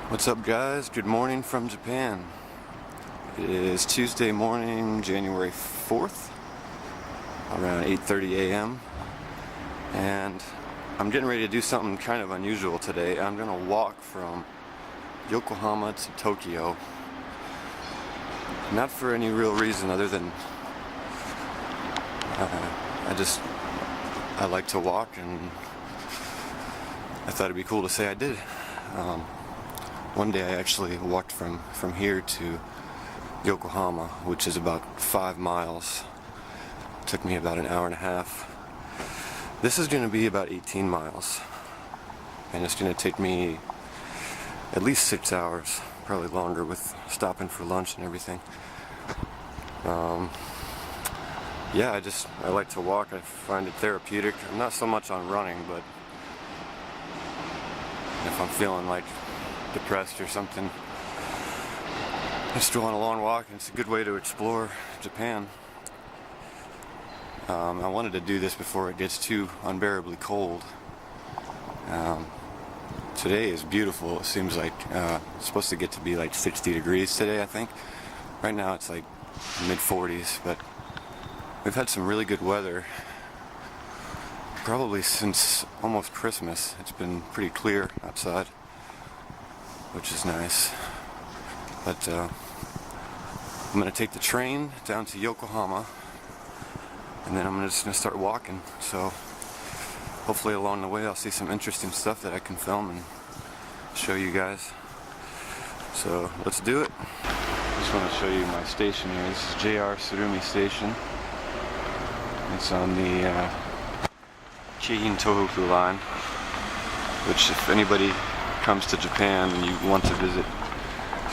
What's up, guys? Good morning from Japan. It is Tuesday morning, January 4th, around 8:30 a.m. and I'm getting ready to do something kind of unusual today. I'm gonna walk from Yokohama to Tokyo, not for any real reason other than I like to walk, and I thought it'd be cool to say I did. One day I actually walked from here to Yokohama, which is about 5 miles. It took me about an hour and a half. This is going to be about 18 miles, and it's going to take me at least 6 hours, probably longer with stopping for lunch and everything. Yeah, I like to walk. I find it therapeutic. I'm not so much on running, but if I'm feeling like depressed or something, I just go on a long walk, and it's a good way to explore Japan. I wanted to do this before it gets too unbearably cold. Today is beautiful. It seems like it's supposed to get to be like 60 degrees today, I think. Right now it's like mid-40s, but we've had some really good weather probably since almost Christmas. It's been pretty clear outside, which is nice. But I'm going to take the train down to Yokohama, and then I'm just going to start walking. So hopefully along the way I'll see some interesting stuff that I can film and show you guys. So let's do it. Just want to show you my station here. This is JR Surumi Station. It's on the Keihin Tohoku line, which, if anybody comes to Japan and you want to visit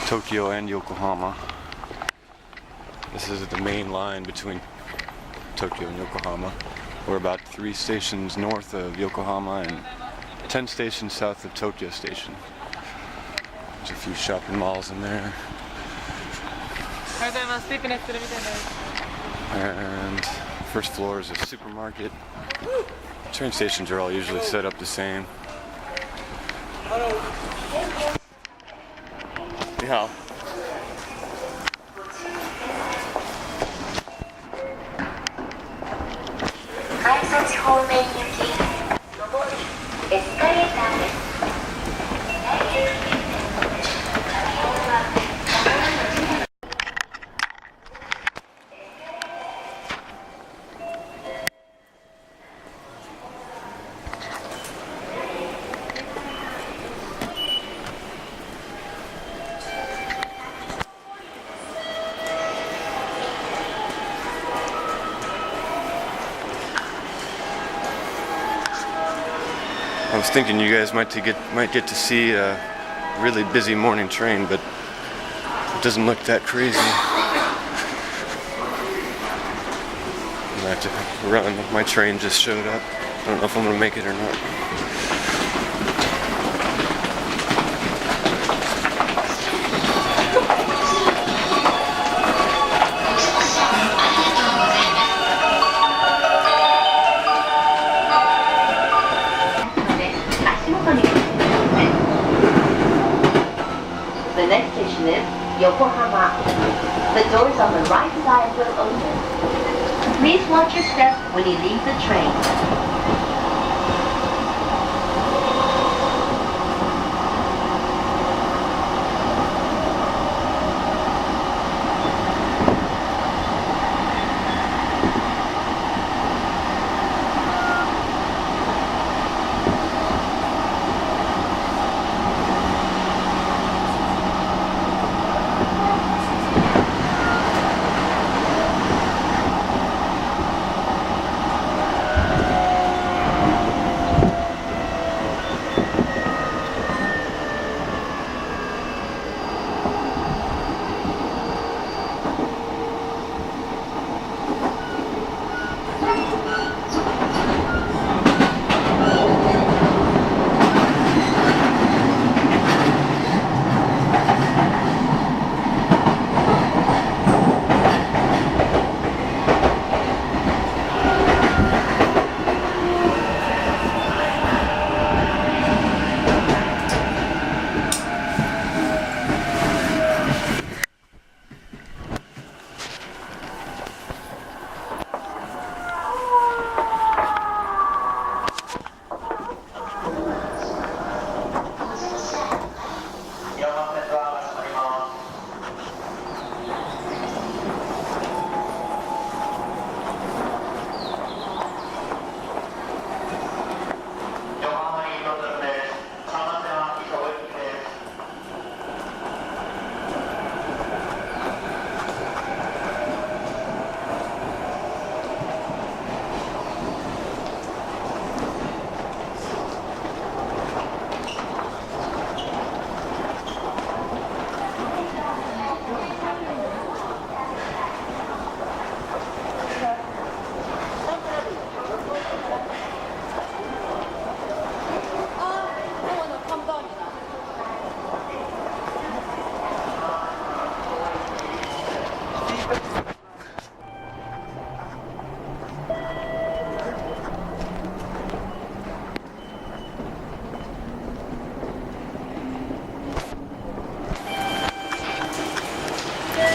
Tokyo and Yokohama, this is the main line between Tokyo and Yokohama. We're about 3 stations north of Yokohama and 10 stations south of Tokyo Station. There's a few shopping malls in there. And first floor is a supermarket. Train stations are all usually set up the same. 你好。改札方面行き、上りエスカレーターです。I was thinking you guys might get to see a really busy morning train, but it doesn't look that crazy. I'm gonna have to run. My train just showed up. I don't know if I'm gonna make it or not. The next station is Yokohama. The doors on the right side will open. Please watch your step when you leave the train.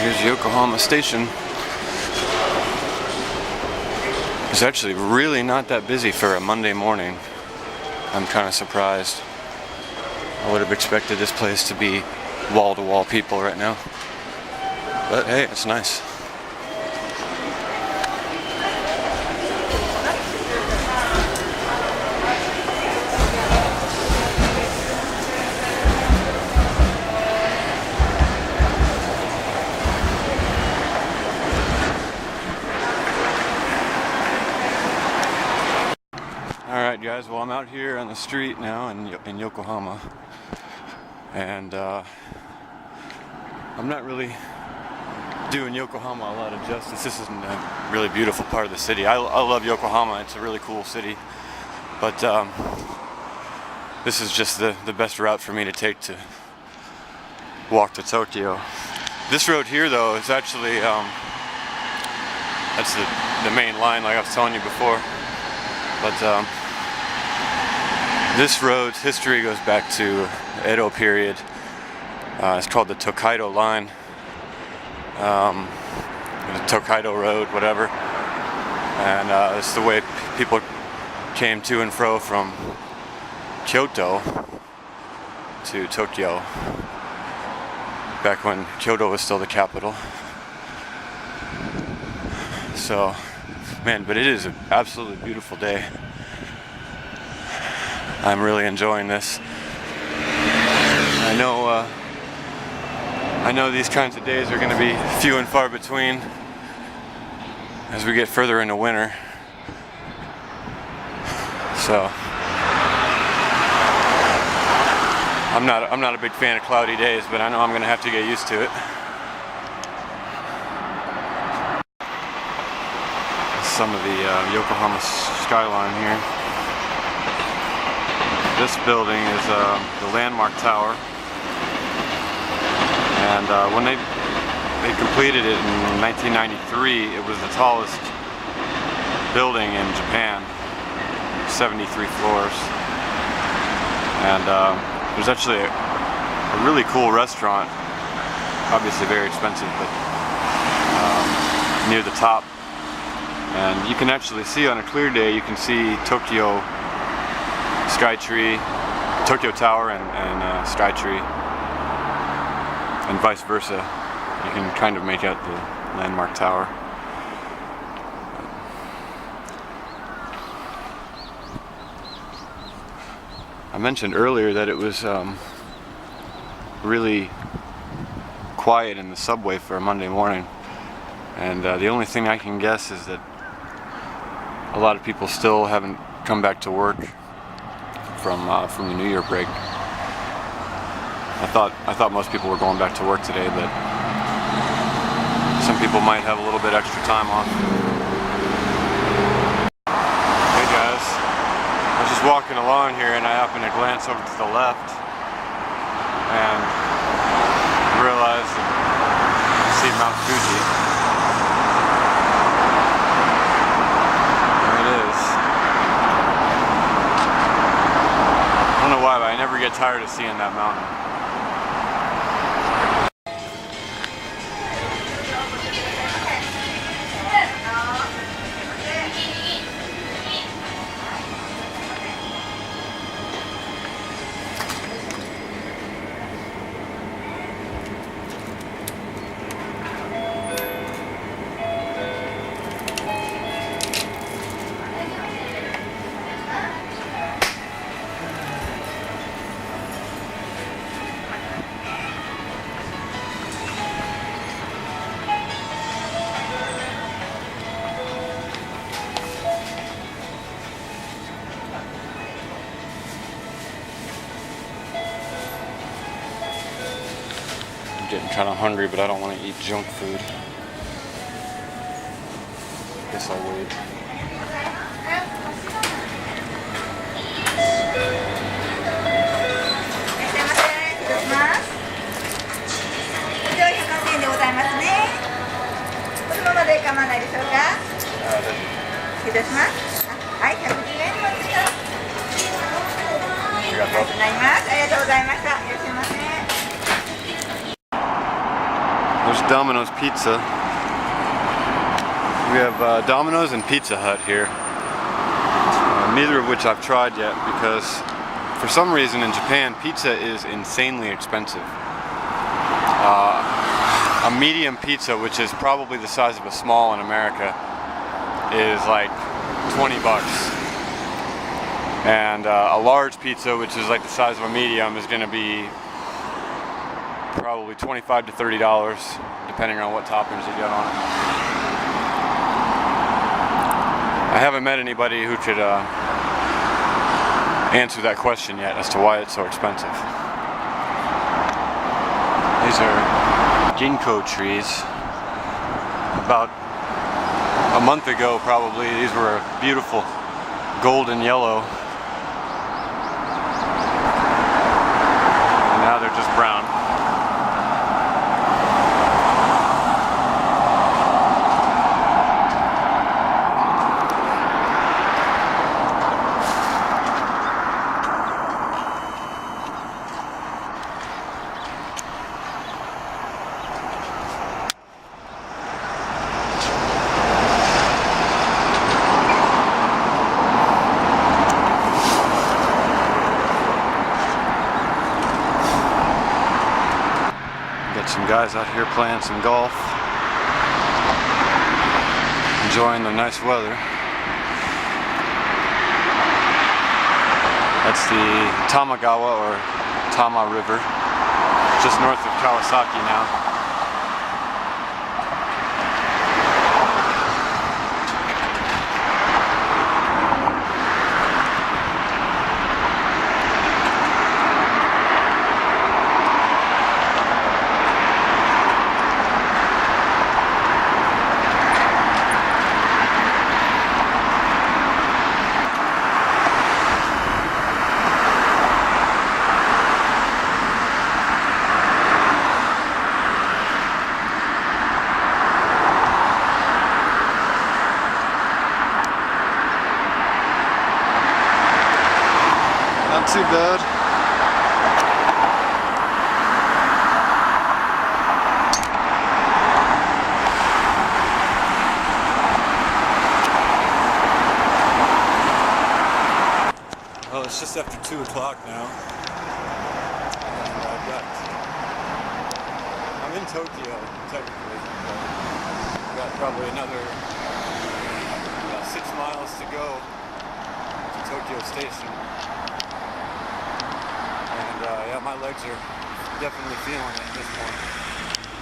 Here's Yokohama Station. It's actually really not that busy for a Monday morning. I'm kind of surprised. I would have expected this place to be wall-to-wall people right now. But hey, it's nice. Alright guys, well I'm out here on the street now in Yokohama, and I'm not really doing Yokohama a lot of justice. This isn't a really beautiful part of the city. I love Yokohama, it's a really cool city, but this is just the best route for me to take to walk to Tokyo. This road here though is actually, that's the main line like I was telling you before, but this road's history goes back to Edo period. It's called the Tokaido line, the Tokaido road, whatever. And it's the way people came to and fro from Kyoto to Tokyo, back when Kyoto was still the capital. So, man, but it is an absolutely beautiful day. I'm really enjoying this. I know these kinds of days are going to be few and far between as we get further into winter. So I'm not a big fan of cloudy days, but I know I'm going to have to get used to it. Some of the Yokohama skyline here. This building is the Landmark Tower, and when they completed it in 1993, it was the tallest building in Japan, 73 floors. And there's actually a really cool restaurant, obviously very expensive, but near the top. And you can actually see on a clear day, you can see Tokyo Skytree, Tokyo Tower and Skytree, and vice versa. You can kind of make out the Landmark Tower. I mentioned earlier that it was really quiet in the subway for a Monday morning, and the only thing I can guess is that a lot of people still haven't come back to work from the New Year break. I thought most people were going back to work today, but some people might have a little bit extra time off. Hey guys, I was just walking along here and I happened to glance over to the left and realized that I see Mount Fuji. There it is. I don't know why, but I never get tired of seeing that mountain. Getting kind of hungry, but I don't want to eat junk food. Guess I'll wait. There's There's Domino's Pizza. We have Domino's and Pizza Hut here. Neither of which I've tried yet because for some reason in Japan pizza is insanely expensive. A medium pizza, which is probably the size of a small in America, is like 20 bucks. And a large pizza, which is like the size of a medium, is going to be probably $25 to $30, depending on what toppings you get on it. I haven't met anybody who could answer that question yet as to why it's so expensive. These are ginkgo trees. About a month ago probably, these were beautiful golden yellow. And now they're just brown. Some guys out here playing some golf, enjoying the nice weather. That's the Tamagawa or Tama River, just north of Kawasaki now. Not too bad. Well, it's just after 2 o'clock now. And I'm in Tokyo, technically. I've got probably another 6 miles to go to Tokyo Station. Yeah, my legs are definitely feeling it at this point.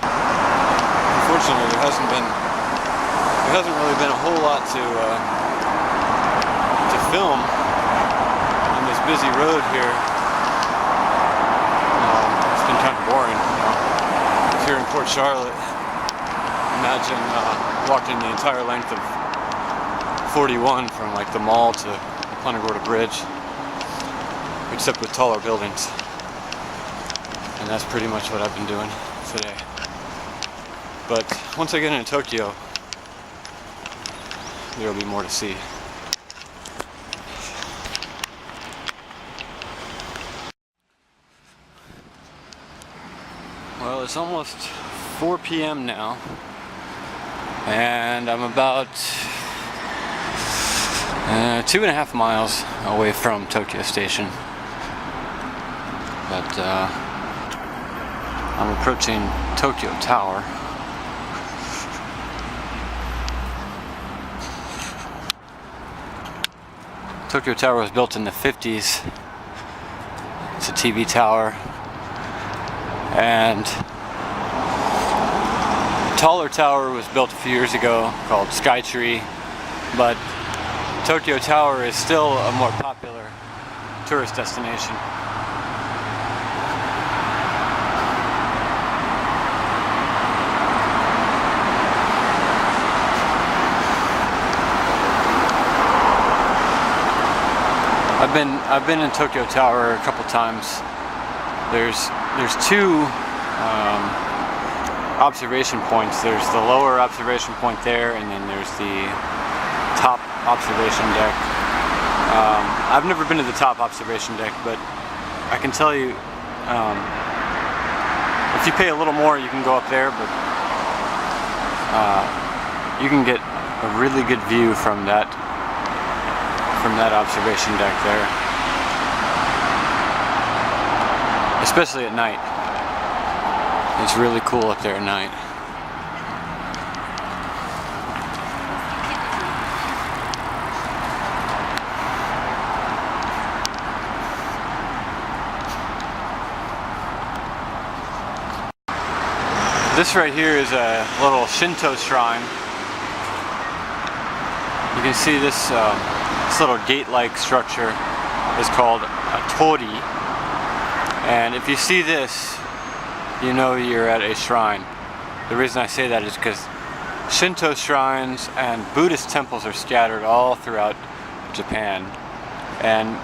Unfortunately, there hasn't really been a whole lot to film on this busy road here. It's been kind of boring, you know. Here in Port Charlotte, imagine walking the entire length of 41 from like the mall to the Punta Gorda Bridge, except with taller buildings. And that's pretty much what I've been doing today. But once I get into Tokyo, there'll be more to see. Well, it's almost 4 p.m. now, and I'm about 2.5 miles away from Tokyo Station. But I'm approaching Tokyo Tower. Tokyo Tower was built in the 50s. It's a TV tower. And a taller tower was built a few years ago called Skytree. But Tokyo Tower is still a more popular tourist destination. I've been in Tokyo Tower a couple times. There's two observation points. There's the lower observation point there, and then there's the top observation deck. I've never been to the top observation deck, but I can tell you, if you pay a little more, you can go up there. But you can get a really good view from that observation deck there, especially at night. It's really cool up there at night. This right here is a little Shinto shrine. You can see this little gate-like structure is called a tori. And if you see this, you know you're at a shrine. The reason I say that is because Shinto shrines and Buddhist temples are scattered all throughout Japan. And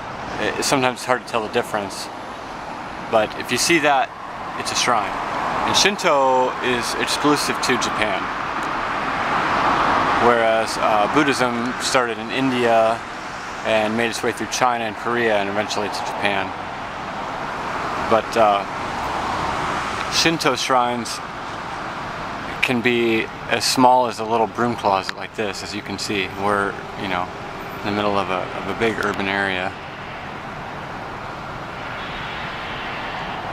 sometimes it's hard to tell the difference. But if you see that, it's a shrine. And Shinto is exclusive to Japan, whereas Buddhism started in India and made its way through China and Korea and eventually to Japan. But Shinto shrines can be as small as a little broom closet like this, as you can see. We're, you know, in the middle of a big urban area.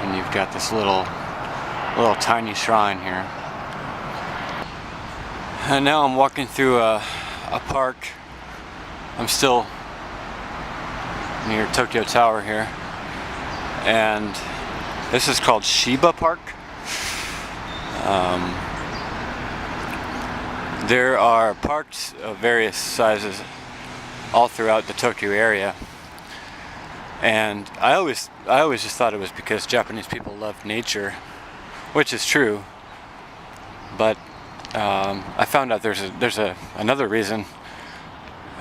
And you've got this little tiny shrine here. And now I'm walking through a park. I'm still near Tokyo Tower here. And this is called Shiba Park. There are parks of various sizes all throughout the Tokyo area. And I always just thought it was because Japanese people love nature, which is true, but I found out there's another reason.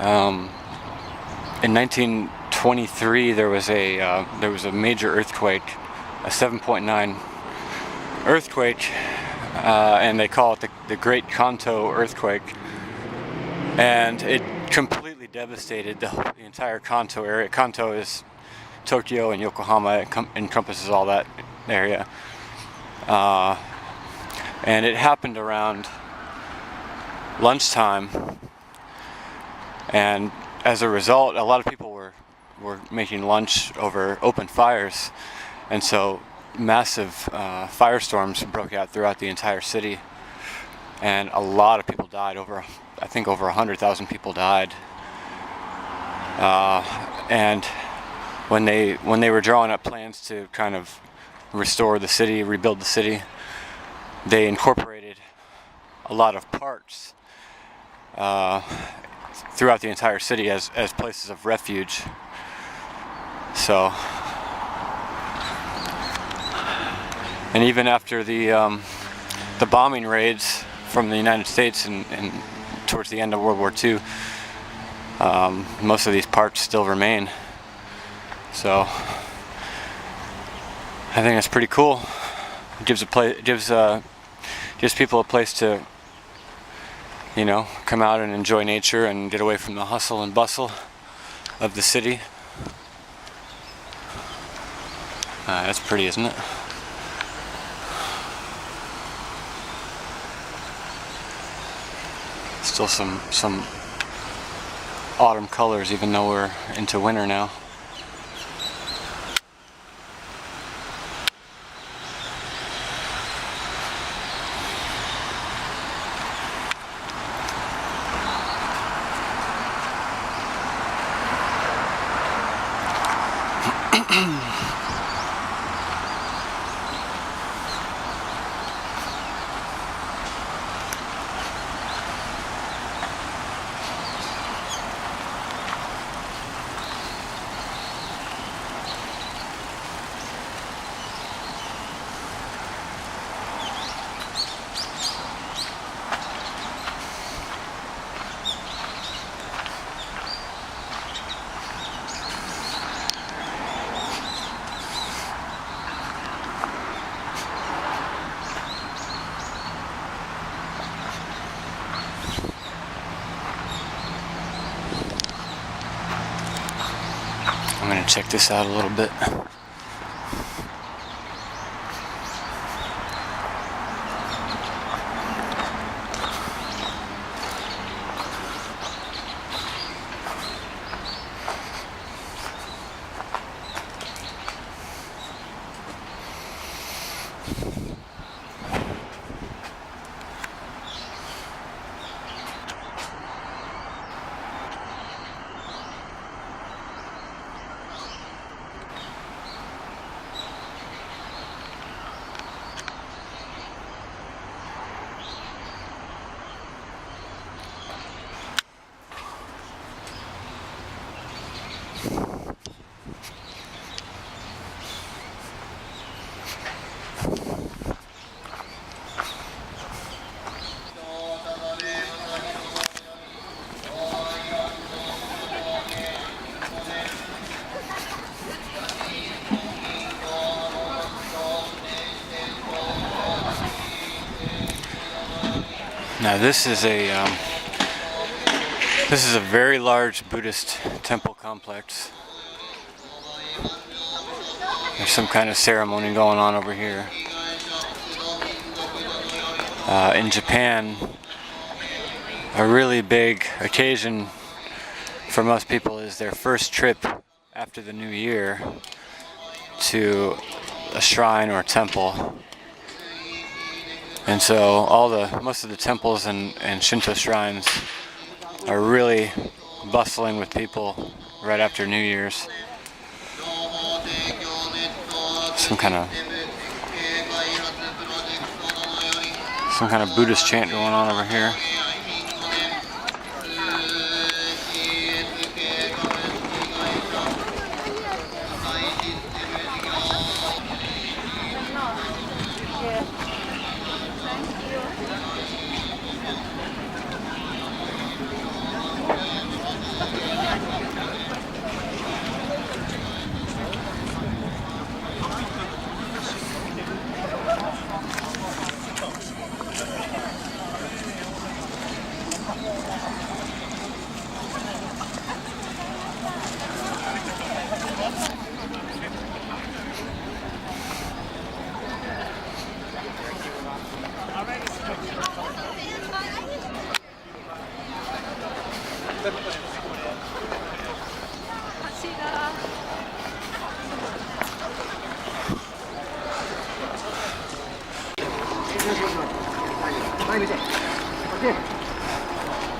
In 1923, there was a major earthquake, a 7.9 earthquake, and they call it the Great Kanto earthquake, and it completely devastated the entire Kanto area. Kanto is Tokyo and Yokohama. It encompasses all that area. And it happened around lunchtime, and as a result, a lot of people were making lunch over open fires, and so massive firestorms broke out throughout the entire city, and a lot of people died. I think over 100,000 people died. And when they were drawing up plans to kind of restore the city, rebuild the city, they incorporated a lot of parks throughout the entire city as places of refuge. So, and even after the bombing raids from the United States and towards the end of World War II, most of these parks still remain. So I think that's pretty cool. It gives people a place to, you know, come out and enjoy nature and get away from the hustle and bustle of the city. That's pretty, isn't it? Still some autumn colors, even though we're into winter now. I'm gonna check this out a little bit. Now this is a very large Buddhist temple complex. There's some kind of ceremony going on over here. In Japan, a really big occasion for most people is their first trip after the new year to a shrine or temple. And so most of the temples and Shinto shrines are really bustling with people right after New Year's. Some kind of Buddhist chant going on over here.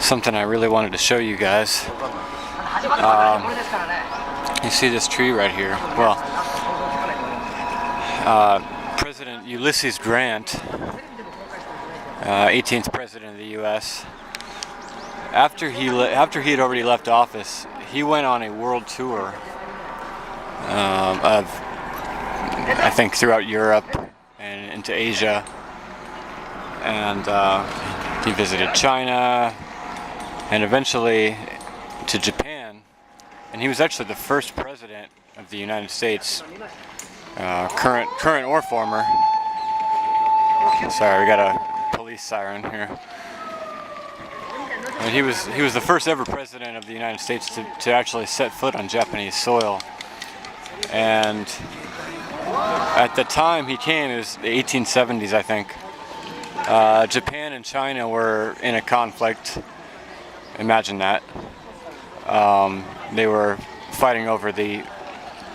Something I really wanted to show you guys. You see this tree right here? Well, President Ulysses Grant, 18th president of the U.S., after he had already left office, he went on a world tour of, I think, throughout Europe and into Asia, and he visited China and eventually to Japan, and he was actually the first president of the United States, current or former. Sorry, we got a police siren here. And he was the first ever president of the United States to actually set foot on Japanese soil. And at the time he came, it was the 1870s, I think. Japan and China were in a conflict. Imagine that. They were fighting over the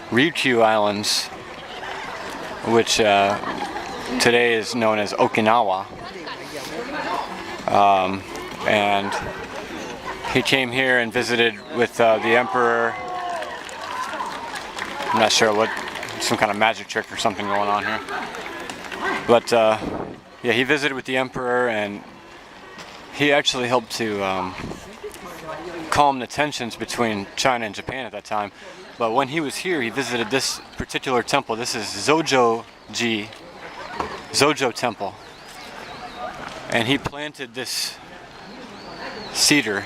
Ryukyu Islands, which today is known as Okinawa. And he came here and visited with the emperor. I'm not sure what, some kind of magic trick or something going on here. But yeah, he visited with the emperor, and he actually helped to calm the tensions between China and Japan at that time. But when he was here, he visited this particular temple. This is Zojo-ji, Zojo Temple. And he planted this cedar.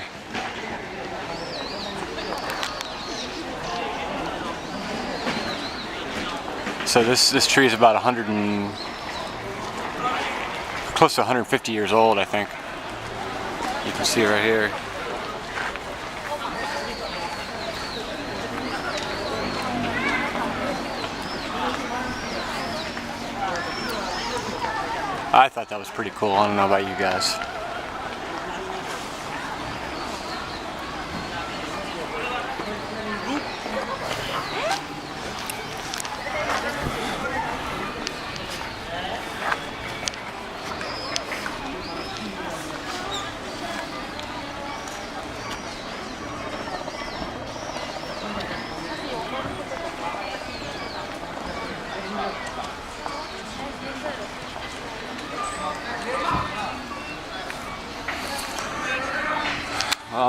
So this tree is about close to 150 years old, I think. You can see it right here. I thought that was pretty cool. I don't know about you guys.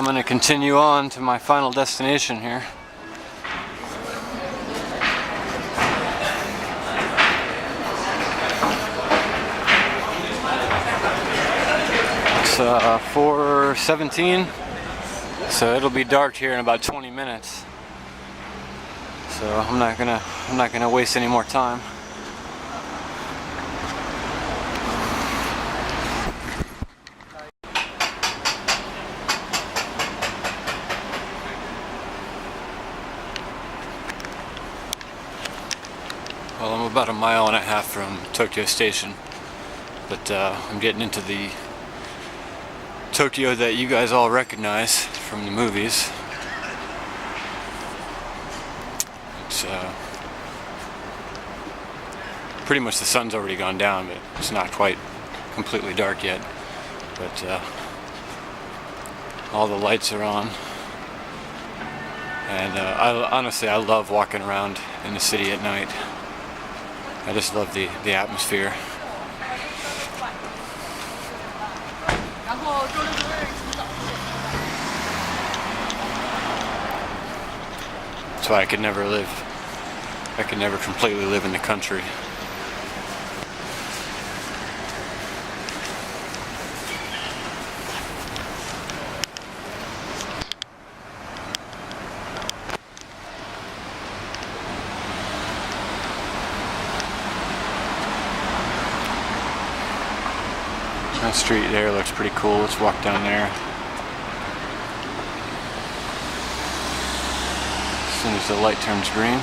I'm going to continue on to my final destination here. It's 4:17, so it'll be dark here in about 20 minutes. So I'm not gonna waste any more time. Well, I'm about 1.5 miles from Tokyo Station, but I'm getting into the Tokyo that you guys all recognize from the movies. It's pretty much the sun's already gone down, but it's not quite completely dark yet. But all the lights are on, and honestly, I love walking around in the city at night. I just love the atmosphere. That's why I could never completely live in the country. That street there looks pretty cool. Let's walk down there. As soon as the light turns green.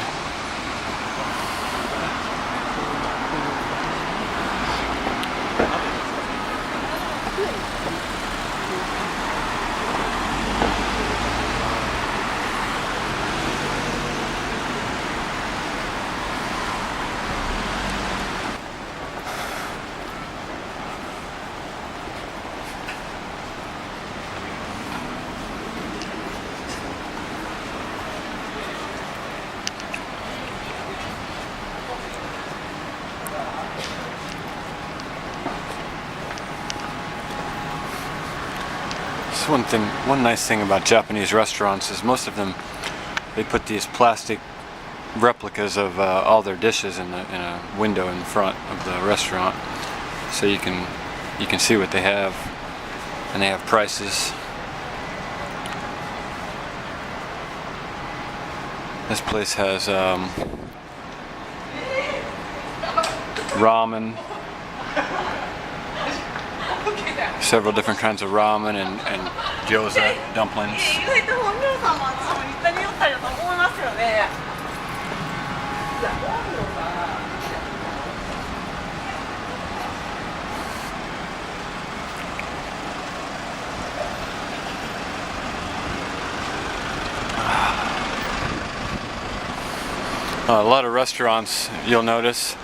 One nice thing about Japanese restaurants is most of them, they put these plastic replicas of all their dishes in a window in the front of the restaurant, so you can see what they have, and they have prices. This place has ramen. Several different kinds of ramen and gyoza dumplings. A lot of restaurants, you'll notice,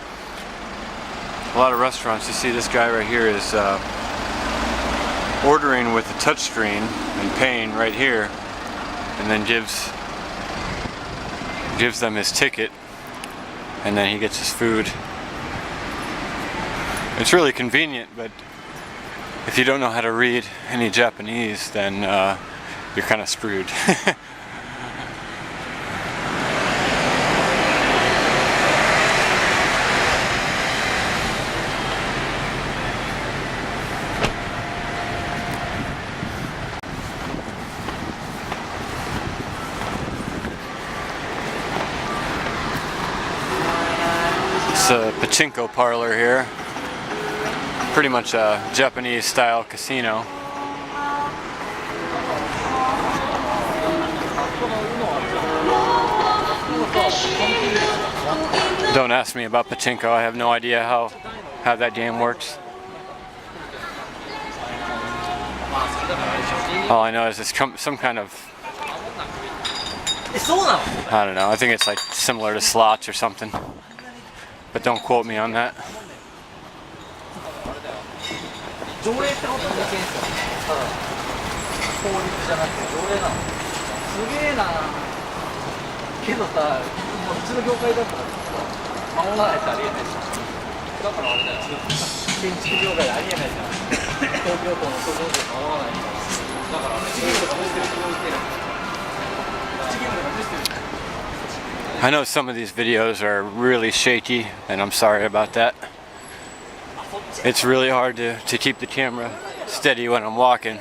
a lot of restaurants, you see this guy right here is ordering with the touch screen and paying right here, and then gives them his ticket, and then he gets his food. It's really convenient, but if you don't know how to read any Japanese, then you're kind of screwed. It's a pachinko parlor here. Pretty much a Japanese style casino. Don't ask me about pachinko. I have no idea how that game works. All I know is it's some kind of, I don't know, I think it's like similar to slots or something. But don't quote me on that. I know some of these videos are really shaky, and I'm sorry about that. It's really hard to keep the camera steady when I'm walking.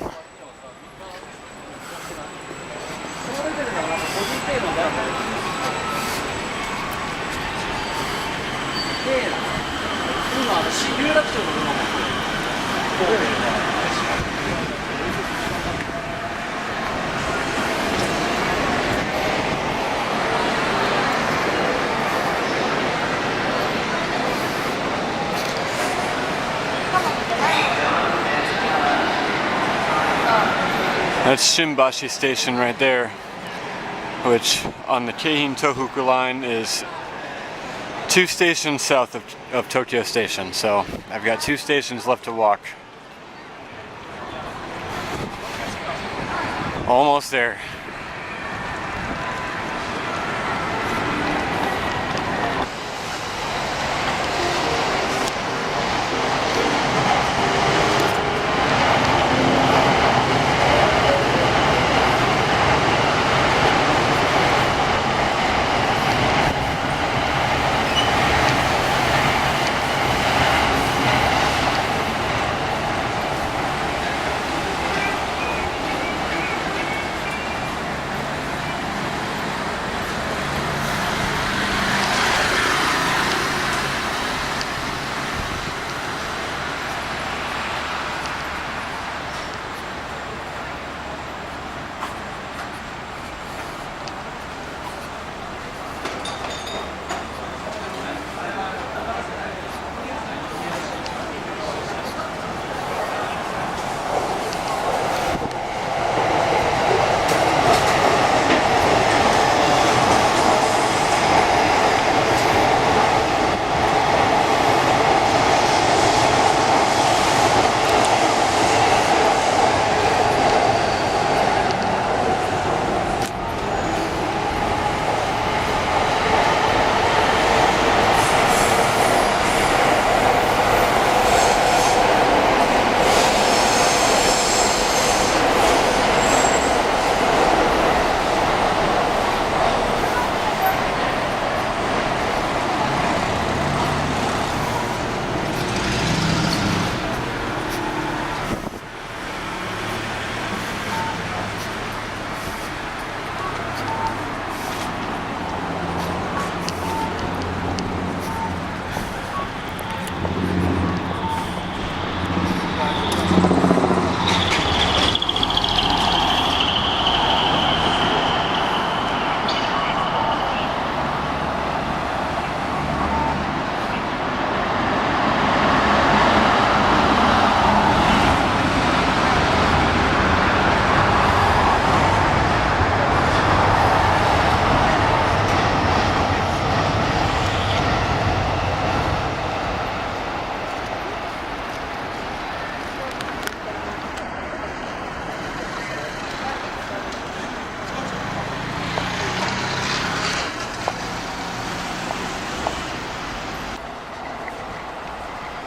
That's Shimbashi Station right there, which on the Keihin Tohoku line is 2 stations south of Tokyo Station. So I've got 2 stations left to walk. Almost there.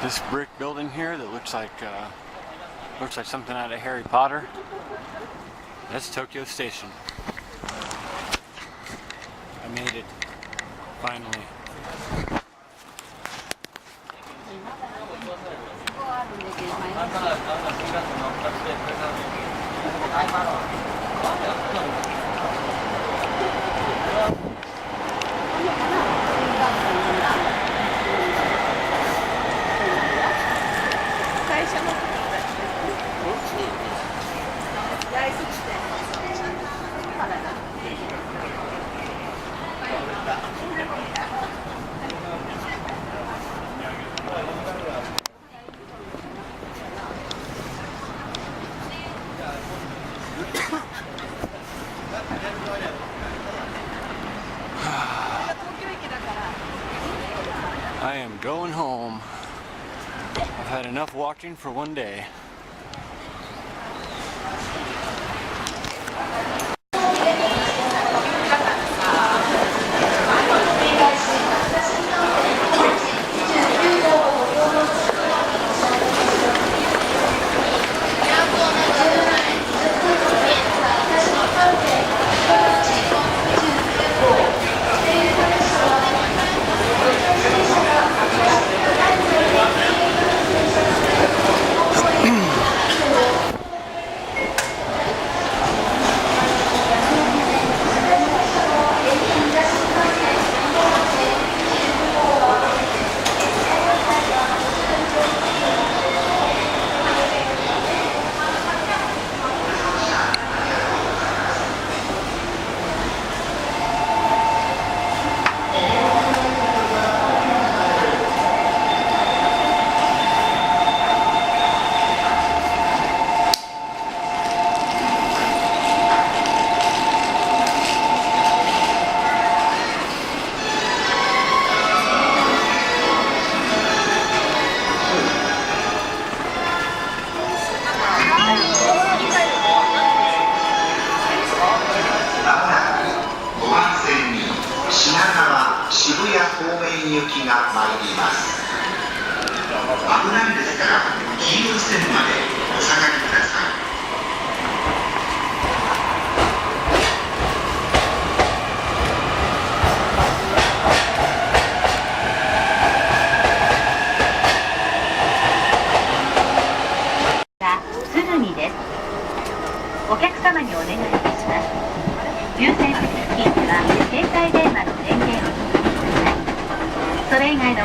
This brick building here that looks like something out of Harry Potter. That's Tokyo Station. I made it, finally. I am going home. I've had enough walking for one day.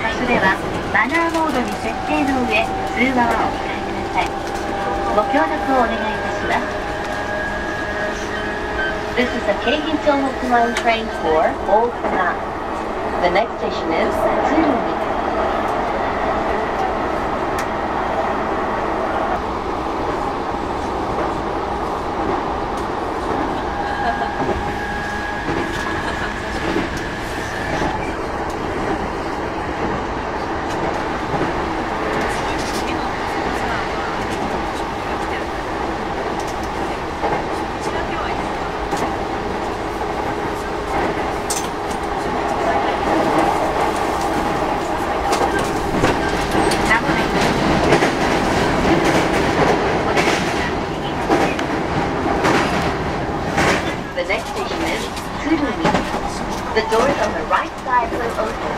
場所ではマナーモードに設定の上通話はお控えください。ご協力をお願いいたします。This is a Keigi Tohoku Line train for Old Kana. The next station is Tsurumi. The next station is Tsurumi. The doors on the right side will open.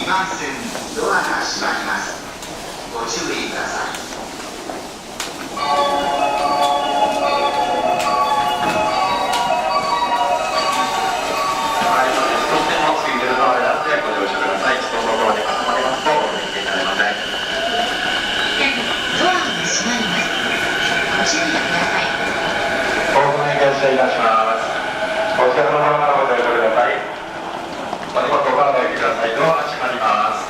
2番線ドアが閉まります。ご注意ください。ドアが閉まります。ご注意ください。お願いいたします。お疲れ様のご乗車ください。お荷物お考えください。ドアが閉まります。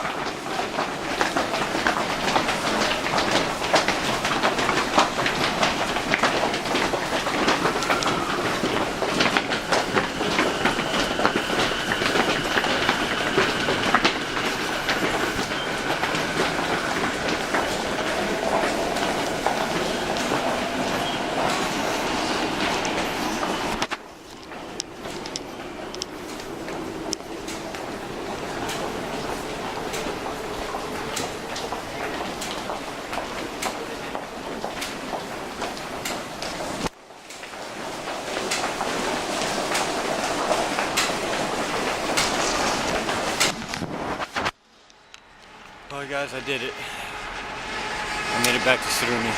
Well guys, I did it. I made it back to Tsurumi.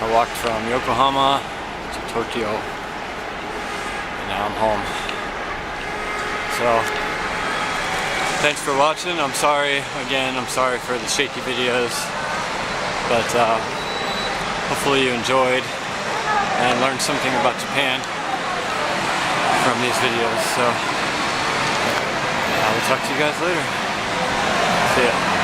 I walked from Yokohama to Tokyo, and now I'm home. So, thanks for watching. I'm sorry for the shaky videos, but hopefully you enjoyed and learned something about Japan from these videos. So, I will talk to you guys later. See ya.